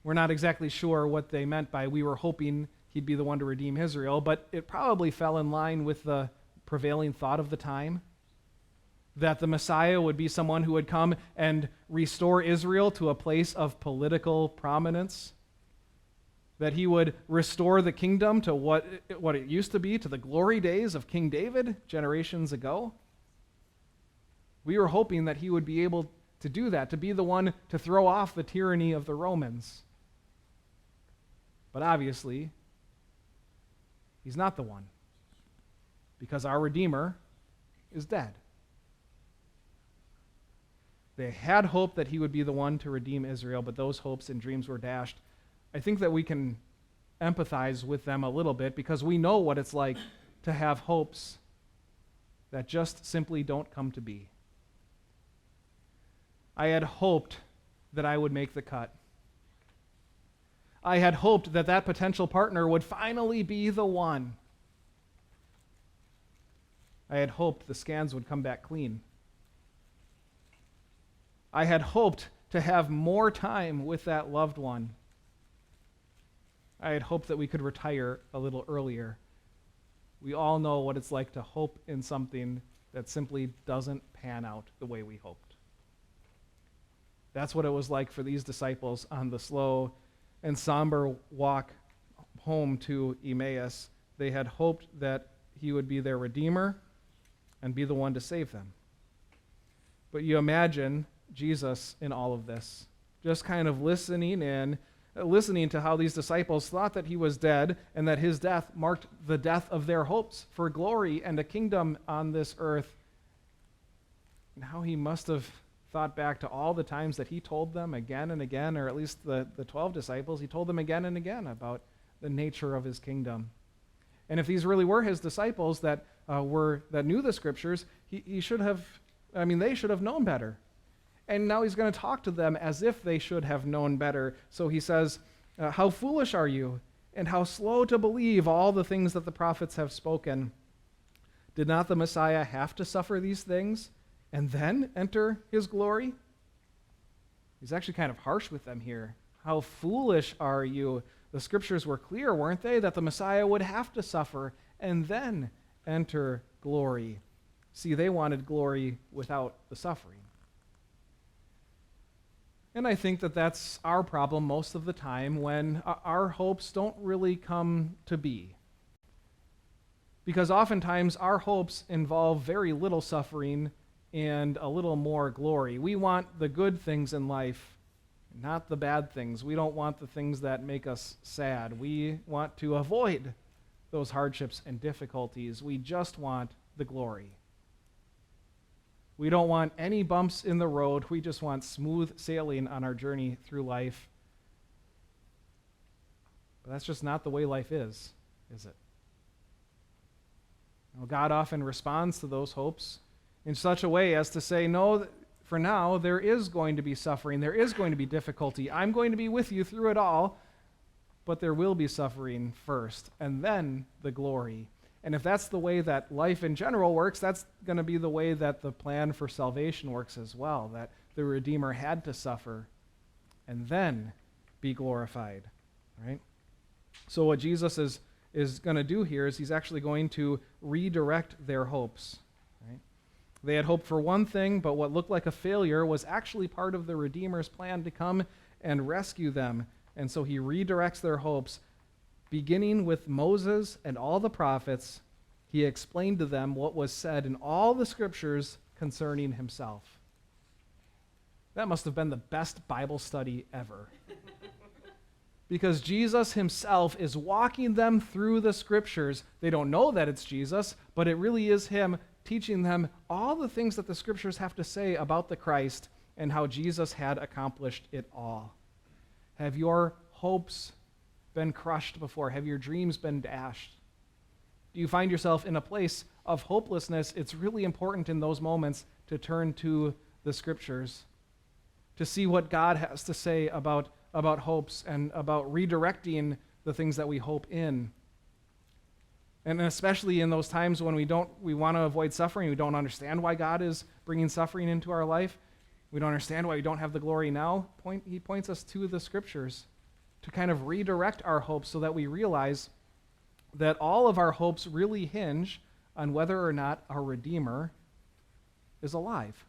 We're not exactly sure what they meant by we were hoping he'd be the one to redeem Israel, but it probably fell in line with the prevailing thought of the time, that the Messiah would be someone who would come and restore Israel to a place of political prominence, that he would restore the kingdom to what it used to be, to the glory days of King David generations ago. We were hoping that he would be able to do that, to be the one to throw off the tyranny of the Romans. But obviously, he's not the one, because our Redeemer is dead. They had hope that he would be the one to redeem Israel, but those hopes and dreams were dashed. I think that we can empathize with them a little bit because we know what it's like to have hopes that just simply don't come to be. I had hoped that I would make the cut. I had hoped that that potential partner would finally be the one. I had hoped the scans would come back clean. I had hoped to have more time with that loved one. I had hoped that we could retire a little earlier. We all know what it's like to hope in something that simply doesn't pan out the way we hoped. That's what it was like for these disciples on the slow and somber walk home to Emmaus. They had hoped that he would be their Redeemer and be the one to save them. But you imagine Jesus in all of this, just kind of listening to how these disciples thought that he was dead and that his death marked the death of their hopes for glory and a kingdom on this earth. And how he must have thought back to all the times that he told them again and again, or at least the 12 disciples, he told them again and again about the nature of his kingdom. And if these really were his disciples that knew the scriptures, they should have known better. And now he's going to talk to them as if they should have known better. So he says, how foolish are you, and how slow to believe all the things that the prophets have spoken. Did not the Messiah have to suffer these things and then enter his glory? He's actually kind of harsh with them here. How foolish are you? The scriptures were clear, weren't they, that the Messiah would have to suffer and then enter glory. See, they wanted glory without the suffering. And I think that that's our problem most of the time when our hopes don't really come to be. Because oftentimes our hopes involve very little suffering and a little more glory. We want the good things in life, not the bad things. We don't want the things that make us sad. We want to avoid those hardships and difficulties. We just want the glory. We don't want any bumps in the road. We just want smooth sailing on our journey through life. But that's just not the way life is it? Well, God often responds to those hopes in such a way as to say, no, for now, there is going to be suffering. There is going to be difficulty. I'm going to be with you through it all, but there will be suffering first, and then the glory. And if that's the way that life in general works, that's going to be the way that the plan for salvation works as well, that the Redeemer had to suffer and then be glorified, right? So what Jesus is going to do here is he's actually going to redirect their hopes, right? They had hoped for one thing, but what looked like a failure was actually part of the Redeemer's plan to come and rescue them. And so he redirects their hopes. Beginning with Moses and all the prophets, he explained to them what was said in all the scriptures concerning himself. That must have been the best Bible study ever. Because Jesus himself is walking them through the scriptures. They don't know that it's Jesus, but it really is him teaching them all the things that the scriptures have to say about the Christ and how Jesus had accomplished it all. Have your hopes been crushed before? Have your dreams been dashed? Do you find yourself in a place of hopelessness? It's really important in those moments to turn to the scriptures, to see what God has to say about hopes and about redirecting the things that we hope in. And especially in those times when we want to avoid suffering, we don't understand why God is bringing suffering into our life. We don't understand why we don't have the glory now. He points us to the scriptures to kind of redirect our hopes so that we realize that all of our hopes really hinge on whether or not our Redeemer is alive.